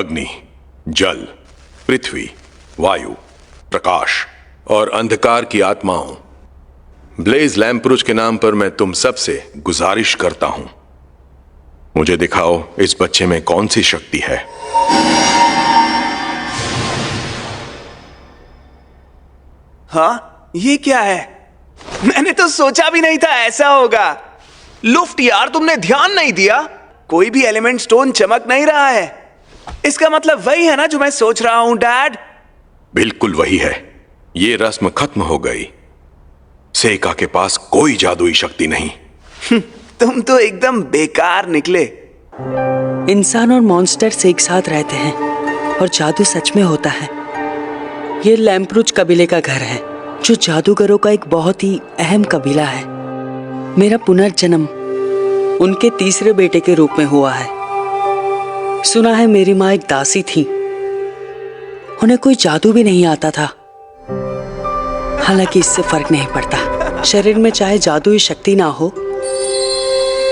अग्नि, जल, पृथ्वी, वायु, प्रकाश और अंधकार की आत्मा हूं। ब्लेज लैम्प्रोच के नाम पर मैं तुम सबसे गुजारिश करता हूं, मुझे दिखाओ इस बच्चे में कौन सी शक्ति है। हाँ, ये क्या है? मैंने तो सोचा भी नहीं था ऐसा होगा। लुफ्ट यार, तुमने ध्यान नहीं दिया? कोई भी एलिमेंट स्टोन चमक नहीं रहा है। इसका मतलब वही है ना जो मैं सोच रहा हूं डैड? बिल्कुल वही है। ये रस्म खत्म हो गई। सेका के पास कोई जादुई शक्ति नहीं। तुम तो एकदम बेकार निकले। इंसान और मॉन्स्टर्स एक साथ रहते हैं और जादू सच में होता है। ये लैम्प्रोच कबीले का घर है, जो जादूगरों का एक बहुत ही अहम कबीला है। मेरा पुनर्जन्म उनके तीसरे बेटे के रूप में हुआ है। सुना है मेरी माँ एक दासी थी, उन्हें कोई जादू भी नहीं आता था। हालांकि इससे फर्क नहीं पड़ता। शरीर में चाहे जादुई शक्ति ना हो,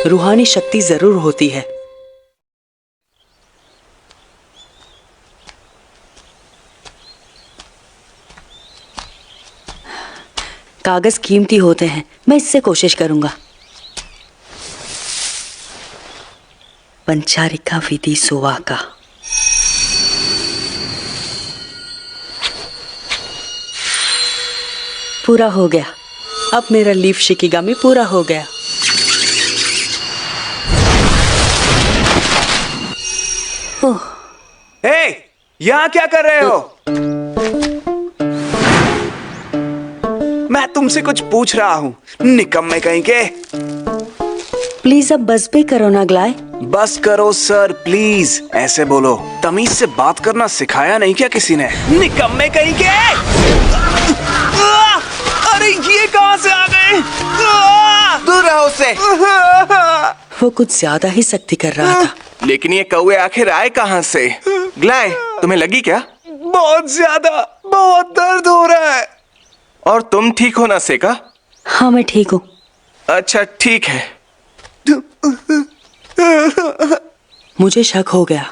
रूहानी शक्ति जरूर होती है। कागज कीमती होते हैं, मैं इससे कोशिश करूंगा। पंचारिका विधि सुवाका। पूरा हो गया। अब मेरा लीफ शिकिगामी पूरा हो गया। हे, यहाँ क्या कर रहे हो? मैं तुमसे कुछ पूछ रहा हूँ, निकम्मे कहीं के। प्लीज अब बस भी करो ना ग्लाय। बस करो सर प्लीज, ऐसे बोलो। तमीज से बात करना सिखाया नहीं क्या किसी ने? निकम्मे कहीं के। अरे ये कहाँ से आ गए? दूर रहो उससे। वो कुछ ज्यादा ही सख्ती कर रहा था। लेकिन ये कौवे आखिर आए कहाँ से? ग्लाय, तुम्हें लगी क्या? बहुत ज्यादा, बहुत दर्द हो रहा है। और तुम ठीक हो ना सेका? हाँ मैं ठीक हूँ। अच्छा ठीक है। मुझे शक हो गया।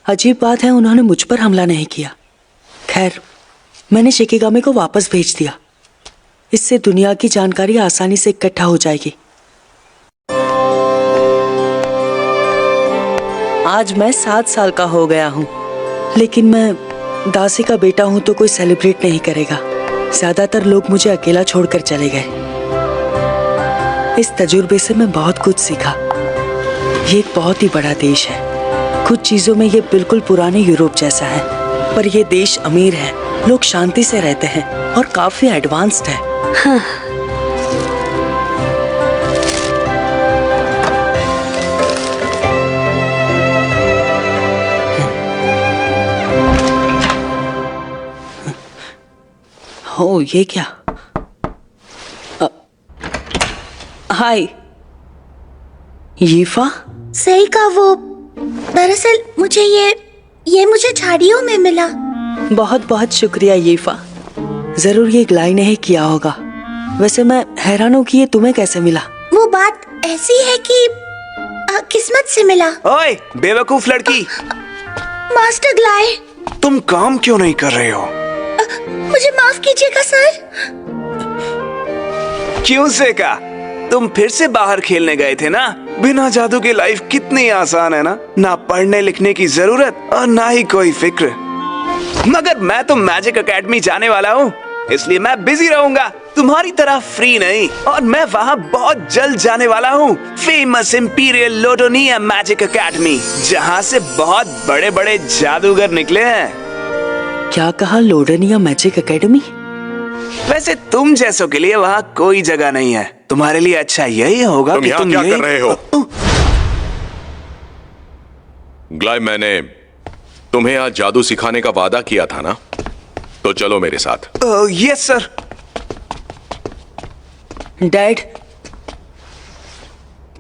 अजीब बात है, उन्होंने मुझ पर हमला नहीं किया। खैर, मैंने शिकिगामी को वापस भेज दिया। इससे दुनिया की जानकारी आसानी से इकट्ठा हो जाएगी। आज मैं 7 साल का हो गया हूँ, लेकिन मैं दासी का बेटा हूँ तो कोई सेलिब्रेट नहीं करेगा। ज्यादातर लोग मुझे अकेला छोड़कर चले गए। इस तजुर्बे से मैं बहुत कुछ सीखा। ये एक बहुत ही बड़ा देश है। कुछ चीजों में ये बिल्कुल पुराने यूरोप जैसा है, पर ये देश अमीर है, लोग शांति से रहते हैं और काफी एडवांस्ड है। हाँ। ओ ये क्या? हाय यीफा। सही कहा। वो दरअसल मुझे ये मुझे झाड़ियों में मिला। बहुत बहुत शुक्रिया यीफा। जरूर ये ग्लाई ने ही किया होगा। वैसे मैं हैरान हूँ कि ये तुम्हें कैसे मिला। वो बात ऐसी है कि किस्मत से मिला। ओए बेवकूफ लड़की, मास्टर ग्लाई, तुम काम क्यों नहीं कर रहे हो? मुझे माफ कीजिएगा सर। क्यों सेका? तुम फिर से बाहर खेलने गए थे ना? बिना जादू की लाइफ कितनी आसान है ना पढ़ने लिखने की जरूरत और ना ही कोई फिक्र। मगर मैं तो मैजिक एकेडमी जाने वाला हूँ, इसलिए मैं बिजी रहूंगा, तुम्हारी तरह फ्री नहीं। और मैं वहाँ बहुत जल्द जाने वाला हूँ, फेमस इंपीरियल लोडोनिया मैजिक एकेडमी, जहाँ से बहुत बड़े बड़े जादूगर निकले हैं। क्या कहा? लोडोनिया मैजिक एकेडमी? वैसे तुम जैसों के लिए वहाँ कोई जगह नहीं है। तुम्हारे लिए अच्छा यही होगा कि तुम क्या कर रहे हो? ग्लाय, मैंने तुम्हें आज जादू सिखाने का वादा किया था ना, तो चलो मेरे साथ। Yes sir. डैड,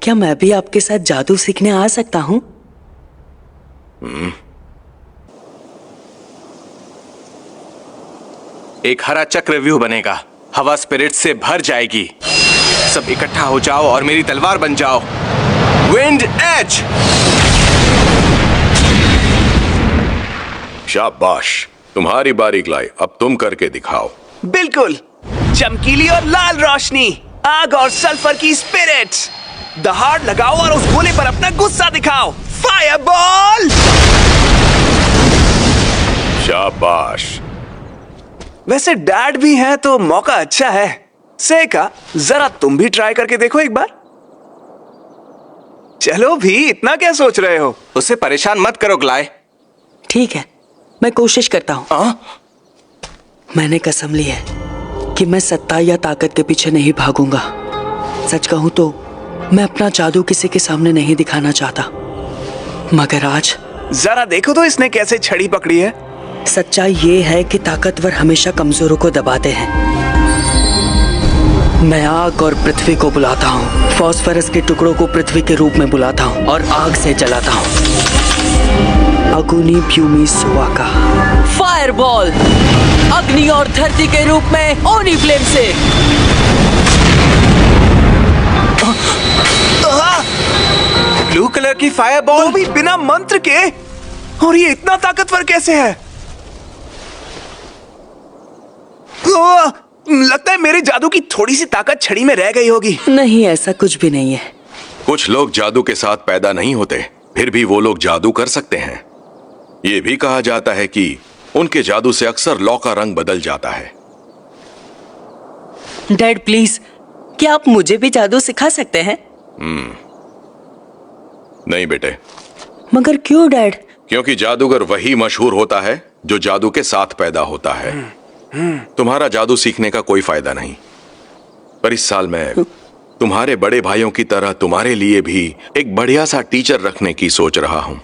क्या मैं भी आपके साथ जादू सीखने आ सकता हूँ? एक हरा चक्रव्यूह बनेगा, हवा स्पिरिट से भर जाएगी। सब इकट्ठा हो जाओ और मेरी तलवार बन जाओ। Wind edge. शाबाश, तुम्हारी बारी ग्लाई, अब तुम करके दिखाओ। बिल्कुल, चमकीली और लाल रोशनी, आग और सल्फर की स्पिरिट्स। दहाड़ लगाओ और उस गोले पर अपना गुस्सा दिखाओ। फायरबॉल! शाबाश। वैसे डैड भी है तो मौका अच्छा है। सेका, जरा तुम भी ट्राई करके देखो एक बार। चलो भी, इतना क्या सोच रहे हो? उसे परेशान मत करो ग्लाय। ठीक है, मैं कोशिश करता हूँ। मैंने कसम ली है कि मैं सत्ता या ताकत के पीछे नहीं भागूंगा। सच कहूं तो मैं अपना जादू किसी के सामने नहीं दिखाना चाहता, मगर आज जरा देखो तो इसने कैसे छड़ी पकड़ी है। सच्चाई ये है कि ताकतवर हमेशा कमजोरों को दबाते हैं। मैं आग और पृथ्वी को बुलाता हूँ, फास्फोरस के टुकड़ों को पृथ्वी के रूप में बुलाता हूँ और आग से जलाता हूँ। अग्नि प्यूमी सुवाका। फायरबॉल, अग्नि और धरती के रूप में ओनी फ्लेम से। ब्लू कलर की फायर बॉल। वो भी बिना मंत्र के, और ये इतना ताकतवर कैसे है? लगता है मेरे जादू की थोड़ी सी ताकत छड़ी में रह गई होगी। नहीं, ऐसा कुछ भी नहीं है। कुछ लोग जादू के साथ पैदा नहीं होते, फिर भी वो लोग जादू कर सकते हैं। ये भी कहा जाता है कि उनके जादू से अक्सर लौ का रंग बदल जाता है। डैड प्लीज, क्या आप मुझे भी जादू सिखा सकते हैं? नहीं बेटे। मगर क्यों डैड? क्योंकि जादूगर वही मशहूर होता है जो जादू के साथ पैदा होता है। तुम्हारा जादू सीखने का कोई फायदा नहीं, पर इस साल मैं तुम्हारे बड़े भाइयों की तरह तुम्हारे लिए भी एक बढ़िया सा टीचर रखने की सोच रहा हूं।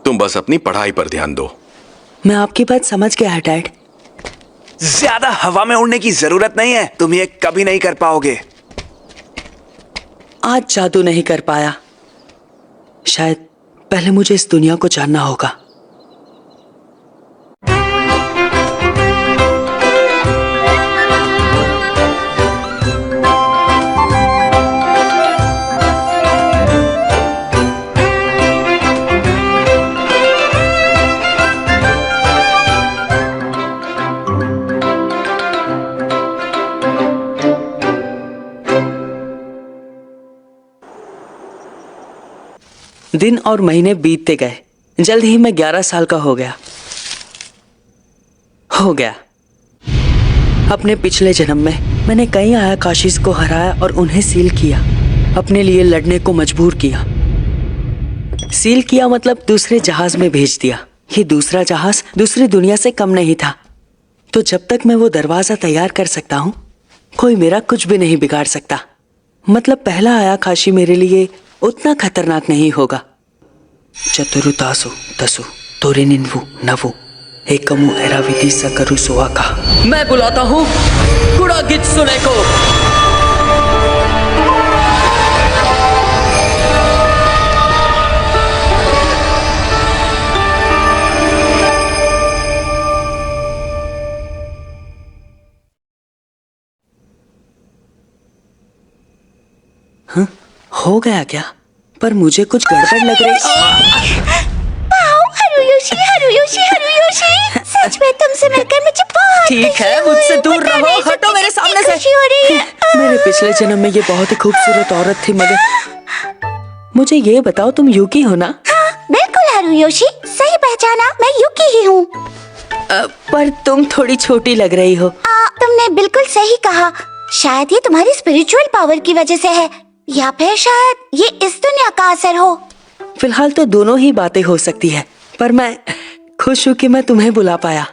तुम बस अपनी पढ़ाई पर ध्यान दो। मैं आपकी बात समझ गया डैड। ज्यादा हवा में उड़ने की जरूरत नहीं है, तुम ये कभी नहीं कर पाओगे। आज जादू नहीं कर पाया, शायद पहले मुझे इस दुनिया को जानना होगा। दिन और महीने बीतते गए। जल्द ही मैं 11 साल का हो गया। अपने पिछले जन्म में मैंने कई आयाकाशीस को हराया और उन्हें सील किया, अपने लिए लड़ने को मजबूर किया। सील किया मतलब दूसरे जहाज में भेज दिया। ये दूसरा जहाज दूसरी दुनिया से कम नहीं था। तो जब तक मैं वो दरवाजा तैयार कर सकता हूँ, कोई मेरा कुछ भी नहीं बिगाड़ सकता। मतलब पहला आयाकाशी मेरे लिए उतना खतरनाक नहीं होगा। चतुरु तासु तसु तोरिनिन्वु नवु एकमु एराविधि सकरु सुवाका। मैं बुलाता हूँ कुड़ा गित्सुने को। हो गया क्या? पर मुझे कुछ गड़बड़ लग रही। हरुयोशी, हरुयोशी, हरुयोशी, सच में तुमसे मिलकर मुझे बहुत ठीक है, मुझसे दूर रहो, हटो मेरे सामने से। खुशी हो रही है। मेरे पिछले जन्म में ये बहुत ही खूबसूरत औरत थी, मगर मुझे ये बताओ, तुम यूकी हो ना? हाँ, बिल्कुल हरुयोशी, सही पहचाना, मैं यूकी ही हूँ। पर तुम थोड़ी छोटी लग रही हो। तुमने बिल्कुल सही कहा। शायद ये तुम्हारी स्पिरिचुअल पावर की वजह से है, या फिर शायद ये इस दुनिया का असर हो। फिलहाल तो दोनों ही बातें हो सकती है, पर मैं खुश हूँ कि मैं तुम्हें बुला पाया।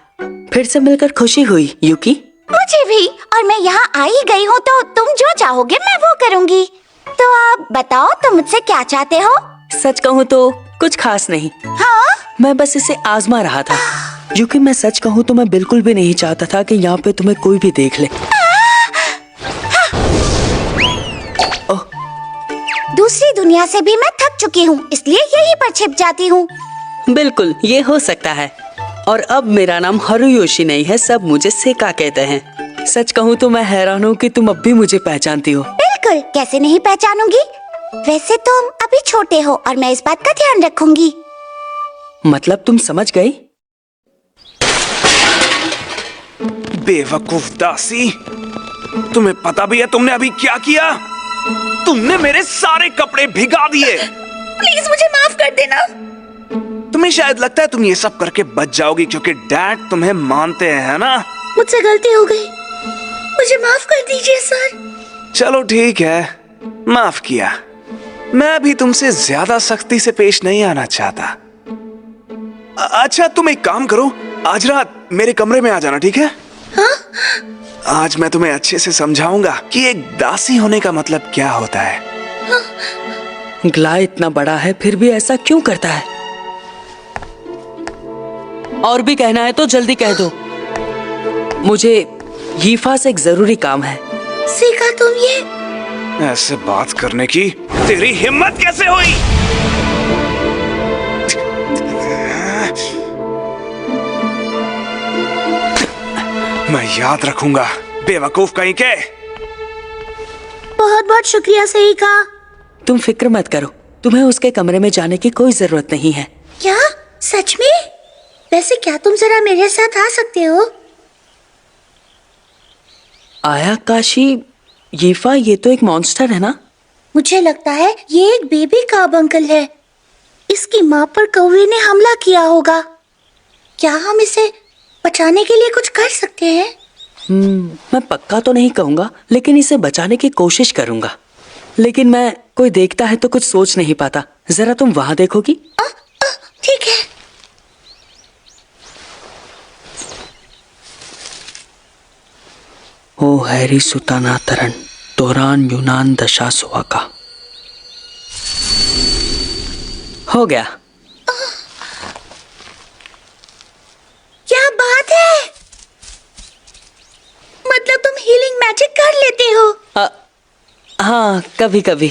फिर से मिलकर खुशी हुई यूकी। मुझे भी, और मैं यहाँ आई गई हूँ तो तुम जो चाहोगे मैं वो करूँगी। तो आप बताओ, तुम मुझसे क्या चाहते हो? सच कहूँ तो कुछ खास नहीं। हाँ? मैं बस इसे आजमा रहा था। यूकी, मैं सच कहूँ तो मैं बिल्कुल भी नहीं चाहता था कि यहाँ पे तुम्हें कोई भी देख ले। दूसरी दुनिया से भी मैं थक चुकी हूँ, इसलिए यहीं पर छिप जाती हूँ। बिल्कुल, ये हो सकता है। और अब मेरा नाम हरुयोशी नहीं है, सब मुझे सेका कहते हैं। सच कहूँ तो मैं हैरान हूँ कि तुम अब भी मुझे पहचानती हो। बिल्कुल, कैसे नहीं पहचानूंगी। वैसे तुम अभी छोटे हो और मैं इस बात का ध्यान रखूंगी। मतलब तुम समझ गई? बेवकूफ दासी, तुम्हें पता भी है तुमने अभी क्या किया? तुमने मेरे सारे कपड़े भिगा दिए। प्लीज मुझे माफ कर देना। तुम्हें शायद लगता है तुम ये सब करके बच जाओगी क्योंकि डैड तुम्हें मानते हैं, है ना? मुझसे गलती हो गई, मुझे माफ कर दीजिए सर। चलो ठीक है, माफ किया। मैं अभी तुमसे ज्यादा सख्ती से पेश नहीं आना चाहता। अच्छा तुम एक काम करो, आज रात मेरे कमरे में आ जाना, ठीक है? हाँ? आज मैं तुम्हें अच्छे से समझाऊंगा कि एक दासी होने का मतलब क्या होता है। ग्लाय इतना बड़ा है फिर भी ऐसा क्यों करता है? और भी कहना है तो जल्दी कह दो, मुझे यीफा से एक जरूरी काम है। सीखा तुम ये? ऐसे बात करने की तेरी हिम्मत कैसे हुई? मैं याद रखूंगा, बेवकूफ कहीं के। बहुत बहुत शुक्रिया सीखा। तुम फिक्र मत करो, तुम्हें उसके कमरे में जाने की कोई जरूरत नहीं है। क्या सच में? वैसे क्या तुम जरा मेरे साथ आ सकते हो? आया काशी, यीफा ये तो एक मॉन्स्टर है ना? मुझे लगता है ये एक बेबी काब अंकल है। इसकी माँ पर कौवे ने हमला किया होगा। क्या हम इसे बचाने के लिए कुछ कर सकते हैं? मैं पक्का तो नहीं कहूंगा, लेकिन इसे बचाने की कोशिश करूंगा। लेकिन मैं कोई देखता है तो कुछ सोच नहीं पाता। जरा तुम वहां देखोगी? ठीक है। ओ हैरी सुताना तरन दौरान यूनान दशा सुआ का। हो गया। क्या बात है? मतलब तुम हीलिंग मैजिक कर लेते हो? हाँ, कभी कभी।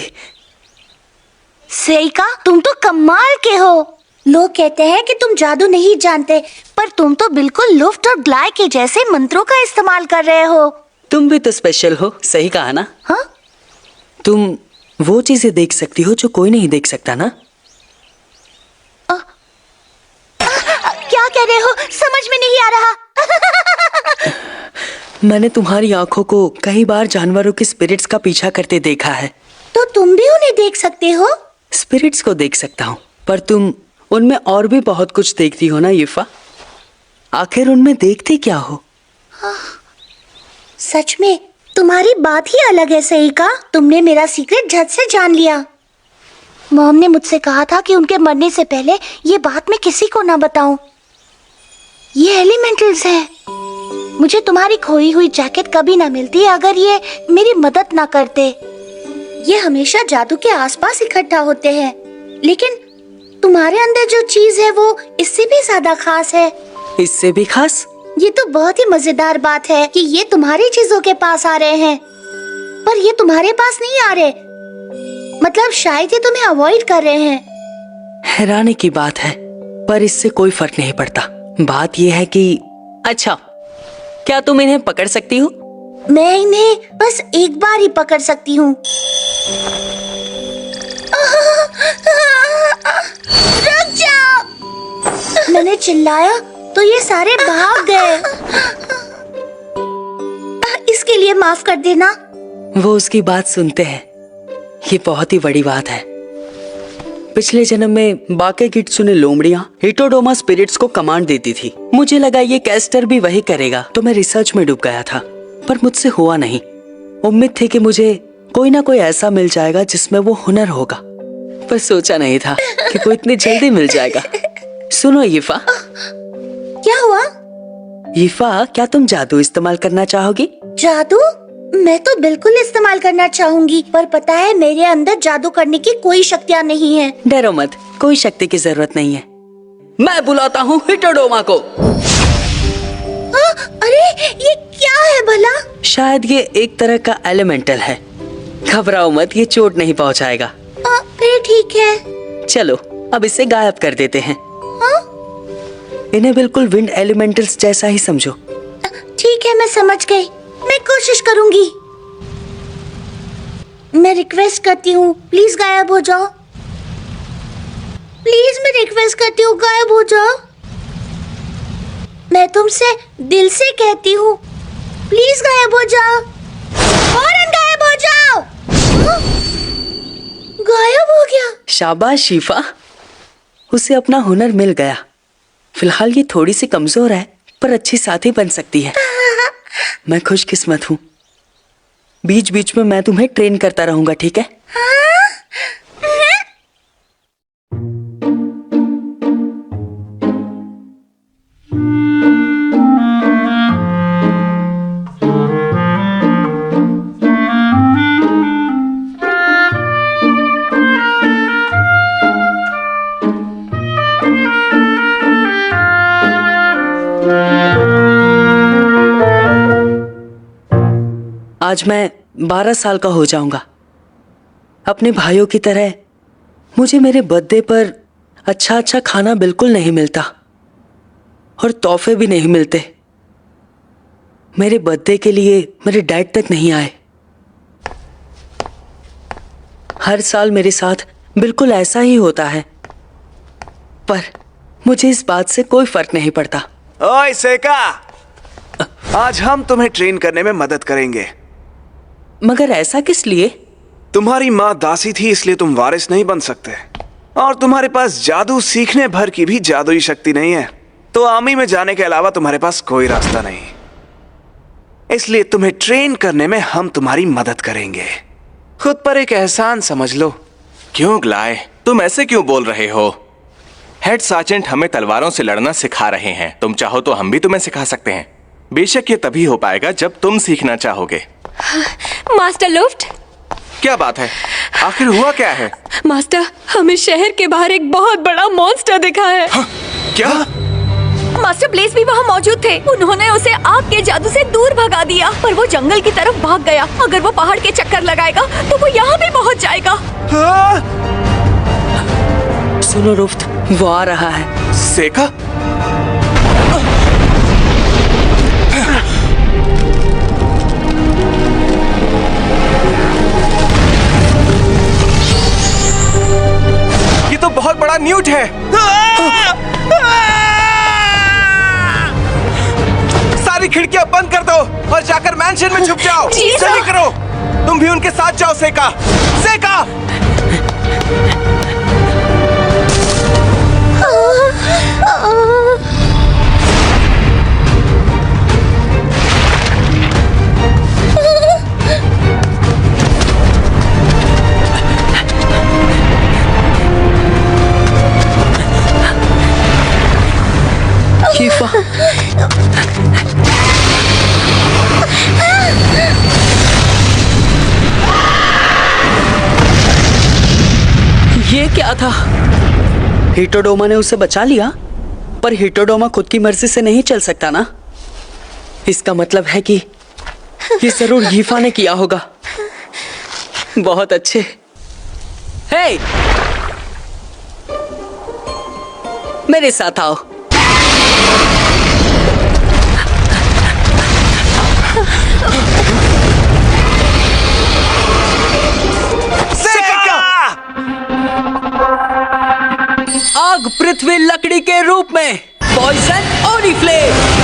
सेइका, तुम तो कमाल के हो। लोग कहते हैं कि तुम जादू नहीं जानते, पर तुम तो बिल्कुल लुफ्ट और ग्लाय के जैसे मंत्रों का इस्तेमाल कर रहे हो। तुम भी तो स्पेशल हो, सही कहा ना? हाँ? तुम वो चीजें देख सकती हो जो कोई नहीं देख सकता ना? क्या कह रहे हो? समझ में नहीं आ रहा। मैंने तुम्हारी आंखों को कई बार जानवरों के स्पिरिट्स का पीछा करते देखा है। तो तुम भी उन्हें देख सकते हो? स्पिरिट्स को देख सकता हूँ, पर तुम उनमें और भी बहुत कुछ देखती हो ना यीफा? आखिर उनमें देखते क्या हो? सच में तुम्हारी बात ही अलग है सेइका। तुमने मेरा सीक्रेट झट से जान लिया। मॉम ने मुझसे कहा था कि उनके मरने से पहले ये बात मैं किसी को ना बताऊं। ये एलिमेंटल्स हैं। मुझे तुम्हारी खोई हुई जैकेट कभी ना मिलती अगर ये मेरी मदद ना करते। ये हमेशा जादू के आसपास इकट्ठा होते हैं, लेकिन तुम्हारे अंदर जो चीज है वो इससे भी ज्यादा खास है। इससे भी खास? ये तो बहुत ही मजेदार बात है कि ये तुम्हारी चीजों के पास आ रहे हैं, पर ये तुम्हारे पास नहीं आ रहे। मतलब शायद ये तुम्हें अवॉइड कर रहे हैं। हैरानी की बात है, पर इससे कोई फर्क नहीं पड़ता। बात यह है कि अच्छा, क्या तुम इन्हें पकड़ सकती हो? मैं इन्हें बस एक बार ही पकड़ सकती हूँ। रुक जाओ! मैंने चिल्लाया तो ये सारे भाग गए। इसके लिए माफ कर देना। वो उसकी बात सुनते हैं। ये बहुत ही बड़ी बात है। पिछले जन्म में बाके गिट्सु ने लोमड़ियां हिटोडोमा स्पिरिट्स को कमांड देती थी। मुझे लगा ये कैस्टर भी वही करेगा, तो मैं रिसर्च में डूब गया था, पर मुझसे हुआ नहीं। उम्मीद थी कि मुझे कोई ना कोई ऐसा मिल जाएगा जिसमें वो हुनर होगा, पर सोचा नहीं था कि वो इतनी जल्दी मिल जाएगा। सुनो यीफा। क्या हुआ? यीफा, क्या तुम जादू इस्तेमाल करना चाहोगी? जादू? मैं तो बिल्कुल इस्तेमाल करना चाहूंगी, पर पता है मेरे अंदर जादू करने की कोई शक्तियाँ नहीं है। डरो मत, कोई शक्ति की जरूरत नहीं है। मैं बुलाता हूँ हिटोडोमा को। अरे ये क्या है भला? शायद ये एक तरह का एलिमेंटल है। घबराओ मत, ये चोट नहीं पहुँचाएगा। फिर ठीक है। चलो अब इसे गायब कर देते हैं। इन्हें बिल्कुल विंड एलिमेंटल्स जैसा ही समझो। ठीक है, मैं समझ गई। मैं कोशिश करूंगी। मैं रिक्वेस्ट करती हूँ, प्लीज गायब हो जाओ। प्लीज मैं रिक्वेस्ट करती हूँ, गायब हो जाओ। मैं तुमसे दिल से कहती हूँ, प्लीज गायब हो जाओ, फौरन गायब हो जाओ। गायब हो गया। शाबाश शीफा, उसे अपना हुनर मिल गया। फिलहाल ये थोड़ी सी कमजोर है पर अच्छी साथी बन सकती है। मैं खुशकिस्मत हूँ। बीच बीच में मैं तुम्हें ट्रेन करता रहूंगा, ठीक है? आज मैं 12 साल का हो जाऊंगा। अपने भाइयों की तरह मुझे मेरे बर्थडे पर अच्छा खाना बिल्कुल नहीं मिलता और तोहफे भी नहीं मिलते। मेरे बर्थडे के लिए मेरे डैड तक नहीं आए। हर साल मेरे साथ बिल्कुल ऐसा ही होता है, पर मुझे इस बात से कोई फर्क नहीं पड़ता। ओए सेका, आज हम तुम्हें ट्रेन करने में मदद करेंगे। मगर ऐसा किस लिए? तुम्हारी माँ दासी थी, इसलिए तुम वारिस नहीं बन सकते, और तुम्हारे पास जादू सीखने भर की भी जादुई शक्ति नहीं है। तो आर्मी में जाने के अलावा तुम्हारे पास कोई रास्ता नहीं। इसलिए तुम्हें ट्रेन करने में हम तुम्हारी मदद करेंगे। खुद पर एक एहसान समझ लो। क्यों ग्लाय, तुम ऐसे क्यों बोल रहे हो? हेड सार्जेंट हमें तलवारों से लड़ना सिखा रहे हैं। तुम चाहो तो हम भी तुम्हें सिखा सकते हैं। बेशक ये तभी हो पाएगा जब तुम सीखना चाहोगे। मास्टर लुफ्ट, क्या बात है? आखिर हुआ क्या है? मास्टर, हमें शहर के बाहर एक बहुत बड़ा मॉन्स्टर दिखा है। क्या? मास्टर ब्लेज भी वहाँ मौजूद थे। उन्होंने उसे आग के जादू से दूर भगा दिया, पर वो जंगल की तरफ भाग गया। अगर वो पहाड़ के चक्कर लगाएगा तो वो यहाँ भी पहुँच जाएगा। सुनो रुफ्त, वो आ रहा है। सेका? ये तो बहुत बड़ा न्यूट है। सारी खिड़कियां बंद कर दो और जाकर मैंशन में छुप जाओ। जल्दी करो। तुम भी उनके साथ जाओ सेका। सेका! शीफा, ये क्या था? हिटोडोमा ने उसे बचा लिया, पर हिटोडोमा खुद की मर्जी से नहीं चल सकता ना। इसका मतलब है कि ये जरूर यीफा ने किया होगा। बहुत अच्छे। हे, मेरे साथ आओ। आग पृथ्वी लकड़ी के रूप में, पॉइजन ओरिफ्लेम।